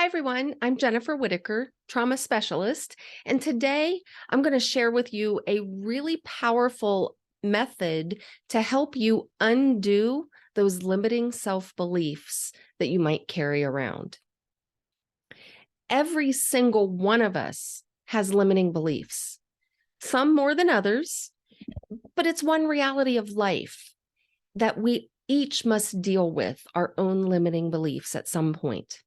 Hi, everyone. I'm Jennifer Whitaker, trauma specialist, and today I'm going to share with you a really powerful method to help you undo those limiting self-beliefs that you might carry around. Every single one of us has limiting beliefs, some more than others, but it's one reality of life that we each must deal with our own limiting beliefs at some point.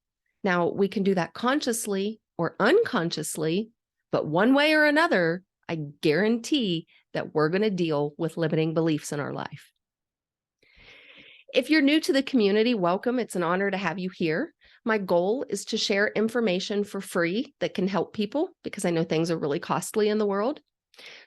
Now, we can do that consciously or unconsciously, but one way or another, I guarantee that we're going to deal with limiting beliefs in our life. If you're new to the community, welcome. It's an honor to have you here. My goal is to share information for free that can help people because I know things are really costly in the world.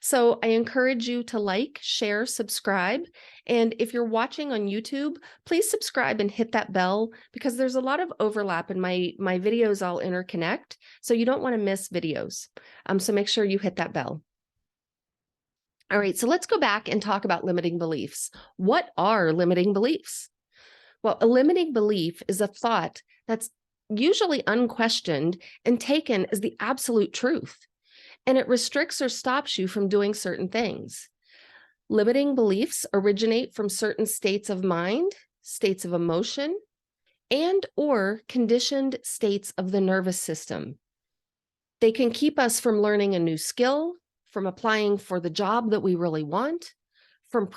So I encourage you to like, share, subscribe. And if you're watching on YouTube, please subscribe and hit that bell because there's a lot of overlap in my videos all interconnect. So you don't want to miss videos. So make sure you hit that bell. All right, so let's go back and talk about limiting beliefs. What are limiting beliefs? Well, a limiting belief is a thought that's usually unquestioned and taken as the absolute truth. And it restricts or stops you from doing certain things. Limiting beliefs originate from certain states of mind, states of emotion, and or conditioned states of the nervous system. They can keep us from learning a new skill, from applying for the job that we really want, from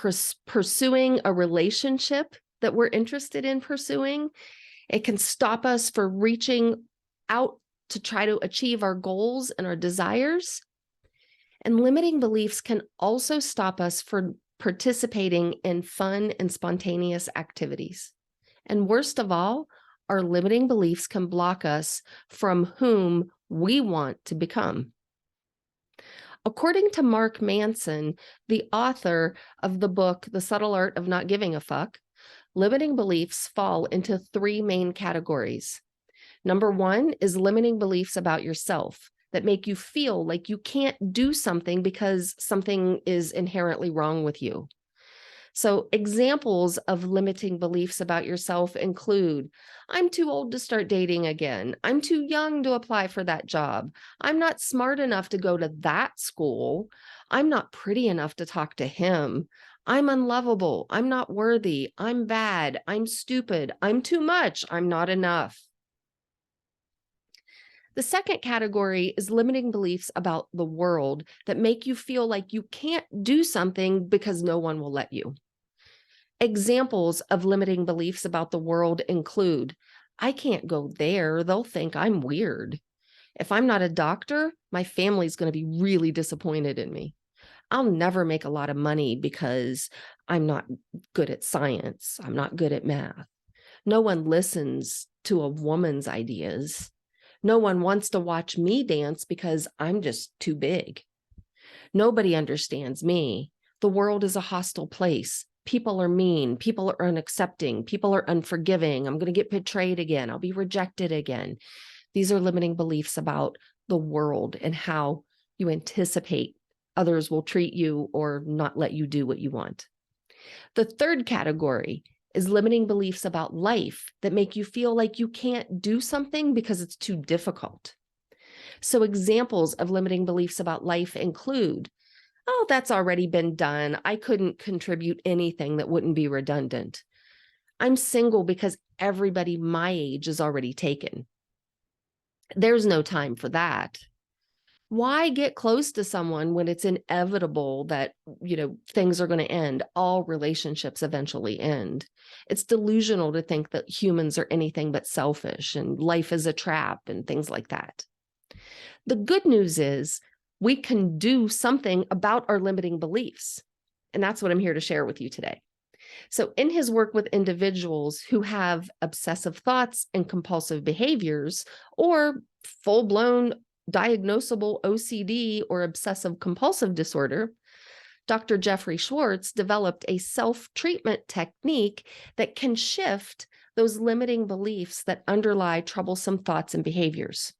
pursuing a relationship that we're interested in pursuing. It can stop us from reaching out to try to achieve our goals and our desires. And limiting beliefs can also stop us from participating in fun and spontaneous activities. And worst of all, our limiting beliefs can block us from whom we want to become. According to Mark Manson, the author of the book, The Subtle Art of Not Giving a Fuck, limiting beliefs fall into three main categories. Number one is limiting beliefs about yourself that make you feel like you can't do something because something is inherently wrong with you. So examples of limiting beliefs about yourself include, I'm too old to start dating again. I'm too young to apply for that job. I'm not smart enough to go to that school. I'm not pretty enough to talk to him. I'm unlovable. I'm not worthy. I'm bad. I'm stupid. I'm too much. I'm not enough. The second category is limiting beliefs about the world that make you feel like you can't do something because no one will let you. Examples of limiting beliefs about the world include, I can't go there. They'll think I'm weird. If I'm not a doctor, my family's going to be really disappointed in me. I'll never make a lot of money because I'm not good at science. I'm not good at math. No one listens to a woman's ideas. No one wants to watch me dance because I'm just too big. Nobody understands me. The world is a hostile place. People are mean. People are unaccepting. People are unforgiving. I'm going to get betrayed again. I'll be rejected again. These are limiting beliefs about the world and how you anticipate others will treat you or not let you do what you want. The third category is limiting beliefs about life that make you feel like you can't do something because it's too difficult. So examples of limiting beliefs about life include, oh, that's already been done. I couldn't contribute anything that wouldn't be redundant. I'm single because everybody my age is already taken. There's no time for that. Why get close to someone when it's inevitable that, things are going to end? All relationships eventually end. It's delusional to think that humans are anything but selfish and life is a trap and things like that. The good news is we can do something about our limiting beliefs. And that's what I'm here to share with you today. So in his work with individuals who have obsessive thoughts and compulsive behaviors or full-blown diagnosable OCD or obsessive compulsive disorder, Dr. Jeffrey Schwartz developed a self-treatment technique that can shift those limiting beliefs that underlie troublesome thoughts and behaviors.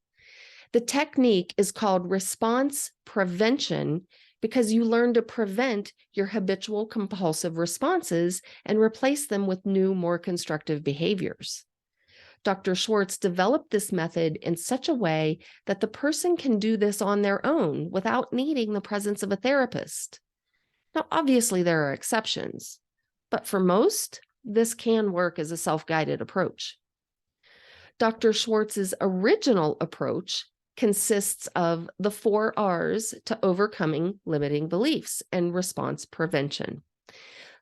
The technique is called response prevention because you learn to prevent your habitual compulsive responses and replace them with new, more constructive behaviors. Dr. Schwartz developed this method in such a way that the person can do this on their own without needing the presence of a therapist. Now, obviously, there are exceptions, but for most, this can work as a self-guided approach. Dr. Schwartz's original approach consists of the 4 R's to overcoming limiting beliefs and response prevention.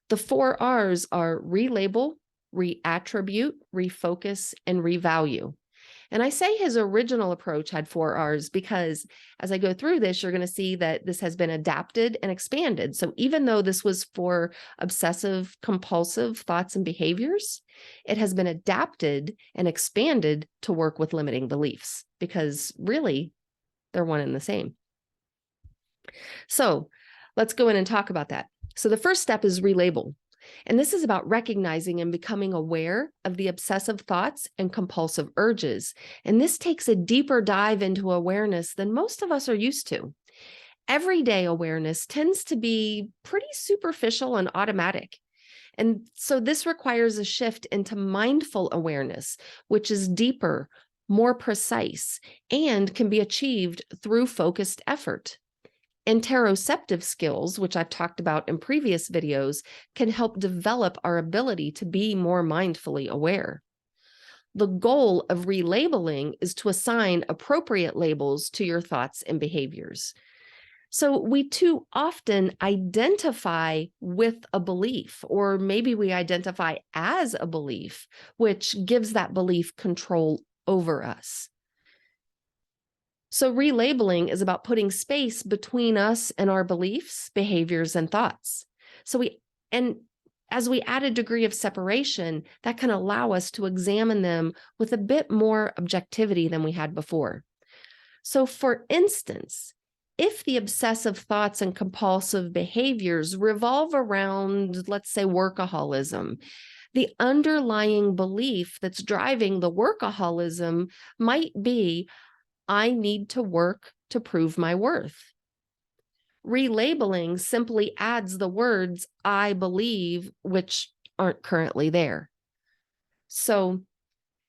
The 4 R's are relabel, reattribute, refocus, and revalue. And I say his original approach had 4 R's because as I go through this, you're going to see that this has been adapted and expanded. So even though this was for obsessive compulsive thoughts and behaviors, it has been adapted and expanded to work with limiting beliefs because really they're one and the same. So let's go in and talk about that. So the first step is relabel. And this is about recognizing and becoming aware of the obsessive thoughts and compulsive urges. And this takes a deeper dive into awareness than most of us are used to. Everyday awareness tends to be pretty superficial and automatic. And so this requires a shift into mindful awareness, which is deeper, more precise, and can be achieved through focused effort. Interoceptive skills, which I've talked about in previous videos, can help develop our ability to be more mindfully aware. The goal of relabeling is to assign appropriate labels to your thoughts and behaviors. So we too often identify with a belief, or maybe we identify as a belief, which gives that belief control over us. So relabeling is about putting space between us and our beliefs, behaviors, and thoughts. As we add a degree of separation, that can allow us to examine them with a bit more objectivity than we had before. So for instance, if the obsessive thoughts and compulsive behaviors revolve around, let's say, workaholism, the underlying belief that's driving the workaholism might be, I need to work to prove my worth. Relabeling simply adds the words I believe, which aren't currently there. So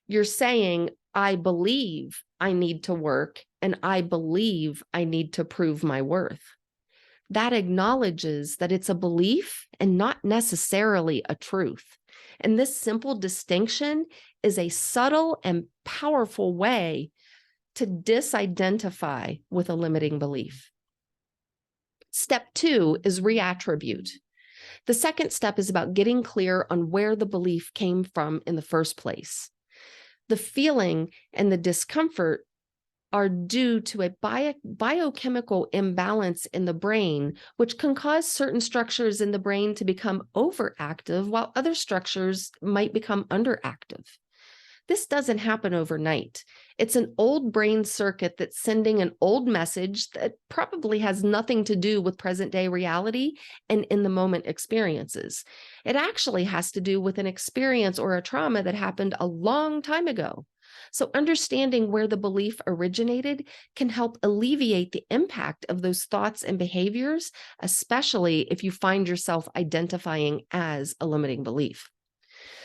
you're saying, I believe I need to work, and I believe I need to prove my worth. That acknowledges that it's a belief and not necessarily a truth. And this simple distinction is a subtle and powerful way to disidentify with a limiting belief. Step 2 is reattribute. The second step is about getting clear on where the belief came from in the first place. The feeling and the discomfort are due to a biochemical imbalance in the brain, which can cause certain structures in the brain to become overactive while other structures might become underactive. This doesn't happen overnight. It's an old brain circuit that's sending an old message that probably has nothing to do with present day reality and in the moment experiences. It actually has to do with an experience or a trauma that happened a long time ago. So understanding where the belief originated can help alleviate the impact of those thoughts and behaviors, especially if you find yourself identifying as a limiting belief.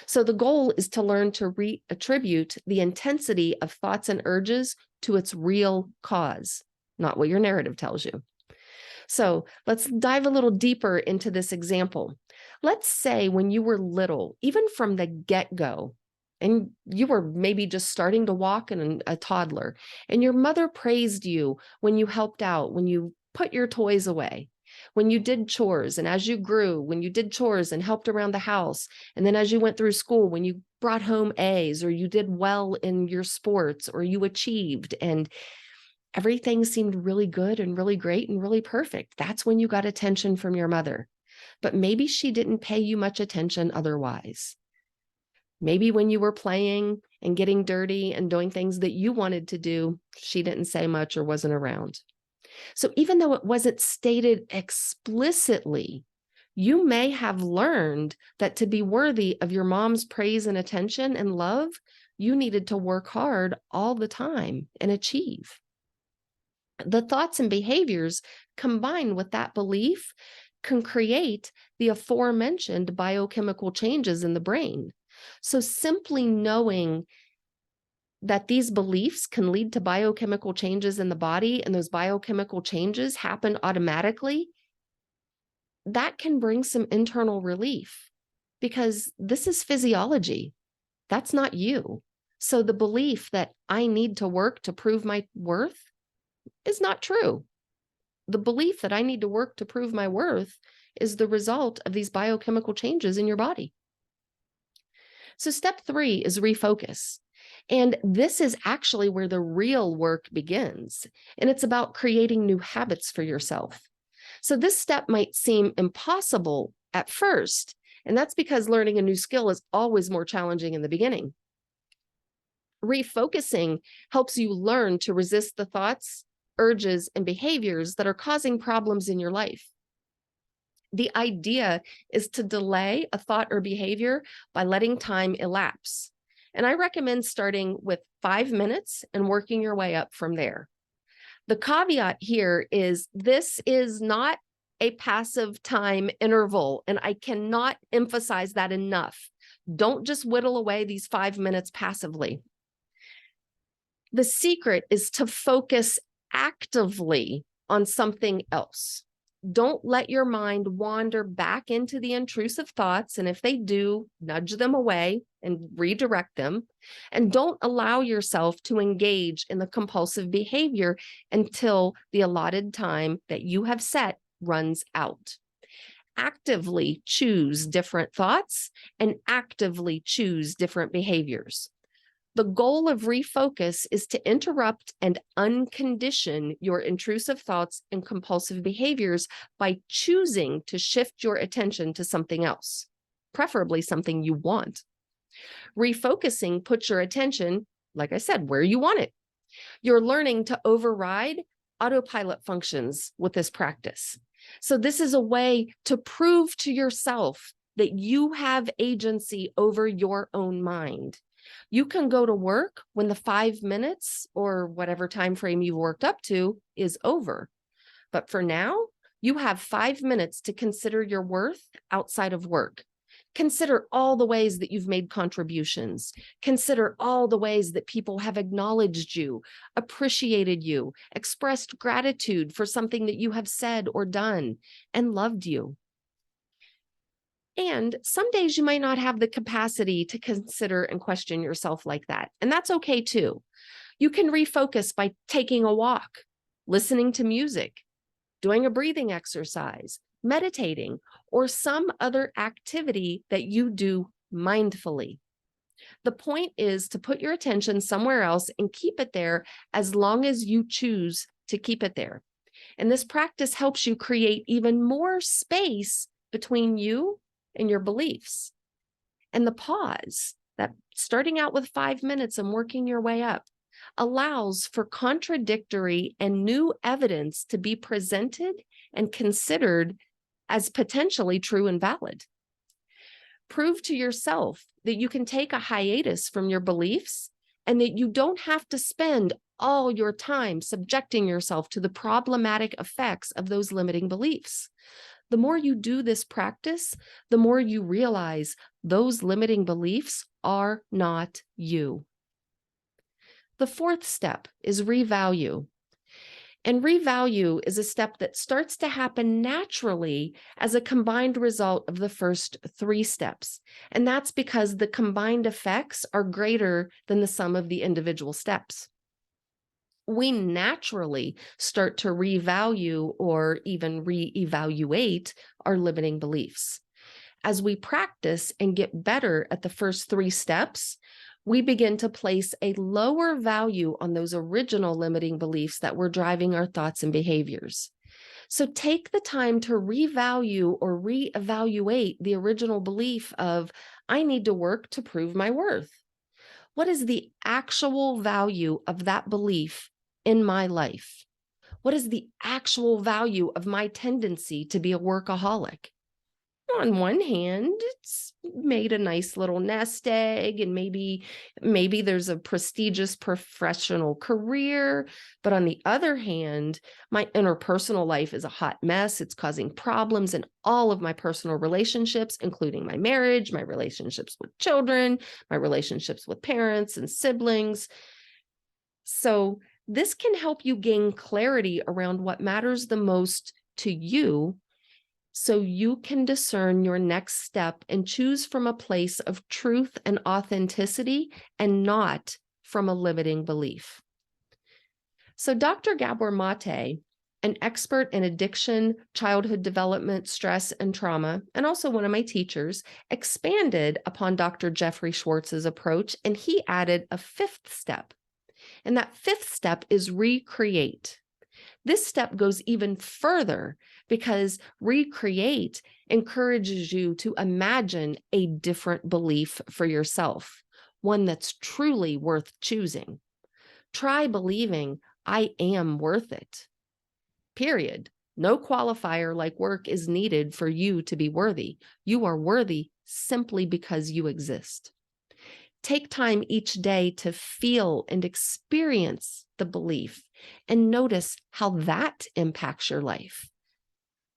So the goal is to learn to reattribute the intensity of thoughts and urges to its real cause, not what your narrative tells you. So let's dive a little deeper into this example. Let's say when you were little, even from the get-go, and you were maybe just starting to walk and a toddler, and your mother praised you when you helped out, when you put your toys away, when you did chores, and as you grew, when you did chores and helped around the house, and then as you went through school, when you brought home A's, or you did well in your sports, or you achieved, and everything seemed really good and really great and really perfect. That's when you got attention from your mother. But maybe she didn't pay you much attention otherwise. Maybe when you were playing and getting dirty and doing things that you wanted to do, she didn't say much or wasn't around. So even though it wasn't stated explicitly, you may have learned that to be worthy of your mom's praise and attention and love, you needed to work hard all the time and achieve. The thoughts and behaviors combined with that belief can create the aforementioned biochemical changes in the brain. So simply knowing that these beliefs can lead to biochemical changes in the body, and those biochemical changes happen automatically, that can bring some internal relief because this is physiology. That's not you. So the belief that I need to work to prove my worth is not true. The belief that I need to work to prove my worth is the result of these biochemical changes in your body. So step 3 is refocus. And this is actually where the real work begins. And it's about creating new habits for yourself. So this step might seem impossible at first, and that's because learning a new skill is always more challenging in the beginning. Refocusing helps you learn to resist the thoughts, urges, and behaviors that are causing problems in your life. The idea is to delay a thought or behavior by letting time elapse. And I recommend starting with 5 minutes and working your way up from there. The caveat here is this is not a passive time interval, and I cannot emphasize that enough. Don't just whittle away these 5 minutes passively. The secret is to focus actively on something else. Don't let your mind wander back into the intrusive thoughts. And if they do, nudge them away and redirect them. And don't allow yourself to engage in the compulsive behavior until the allotted time that you have set runs out. Actively choose different thoughts and actively choose different behaviors. The goal of refocus is to interrupt and uncondition your intrusive thoughts and compulsive behaviors by choosing to shift your attention to something else, preferably something you want. Refocusing puts your attention, like I said, where you want it. You're learning to override autopilot functions with this practice. So this is a way to prove to yourself that you have agency over your own mind. You can go to work when the 5 minutes or whatever time frame you've worked up to is over. But for now, you have 5 minutes to consider your worth outside of work. Consider all the ways that you've made contributions. Consider all the ways that people have acknowledged you, appreciated you, expressed gratitude for something that you have said or done, and loved you. And some days you might not have the capacity to consider and question yourself like that. And that's okay too. You can refocus by taking a walk, listening to music, doing a breathing exercise, meditating, or some other activity that you do mindfully. The point is to put your attention somewhere else and keep it there as long as you choose to keep it there. And this practice helps you create even more space between you and your beliefs. And the pause, that starting out with 5 minutes and working your way up, allows for contradictory and new evidence to be presented and considered as potentially true and valid. Prove to yourself that you can take a hiatus from your beliefs and that you don't have to spend all your time subjecting yourself to the problematic effects of those limiting beliefs. The more you do this practice, the more you realize those limiting beliefs are not you. The 4th step is revalue. And revalue is a step that starts to happen naturally as a combined result of the first 3 steps. And that's because the combined effects are greater than the sum of the individual steps. We naturally start to revalue or even reevaluate our limiting beliefs. As we practice and get better at the first 3 steps, we begin to place a lower value on those original limiting beliefs that were driving our thoughts and behaviors. So take the time to revalue or reevaluate the original belief of, I need to work to prove my worth. What is the actual value of that belief in my life? What is the actual value of my tendency to be a workaholic? On one hand, it's made a nice little nest egg, and maybe there's a prestigious professional career. But on the other hand, my interpersonal life is a hot mess. It's causing problems in all of my personal relationships, including my marriage, my relationships with children, my relationships with parents and siblings. So this can help you gain clarity around what matters the most to you, so you can discern your next step and choose from a place of truth and authenticity and not from a limiting belief. So Dr. Gabor Mate, an expert in addiction, childhood development, stress, and trauma, and also one of my teachers, expanded upon Dr. Jeffrey Schwartz's approach, and he added a fifth step. And that fifth step is recreate. This step goes even further because recreate encourages you to imagine a different belief for yourself, one that's truly worth choosing. Try believing I am worth it. Period. No qualifier like work is needed for you to be worthy. You are worthy simply because you exist. Take time each day to feel and experience the belief and notice how that impacts your life.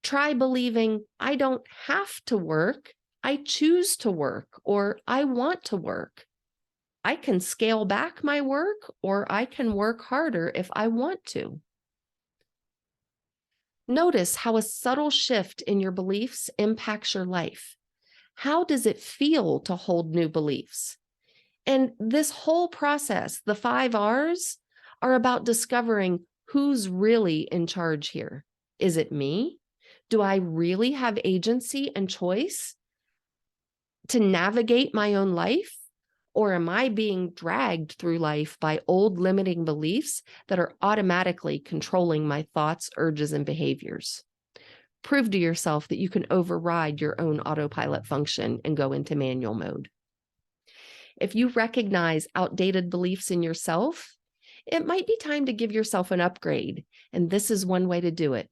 Try believing I don't have to work, I choose to work, or I want to work. I can scale back my work, or I can work harder if I want to. Notice how a subtle shift in your beliefs impacts your life. How does it feel to hold new beliefs? And this whole process, the 5 R's, are about discovering who's really in charge here. Is it me? Do I really have agency and choice to navigate my own life? Or am I being dragged through life by old limiting beliefs that are automatically controlling my thoughts, urges, and behaviors? Prove to yourself that you can override your own autopilot function and go into manual mode. If you recognize outdated beliefs in yourself, it might be time to give yourself an upgrade. And this is one way to do it.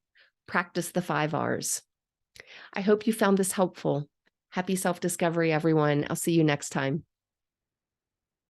Practice the 5 R's. I hope you found this helpful. Happy self-discovery, everyone. I'll see you next time.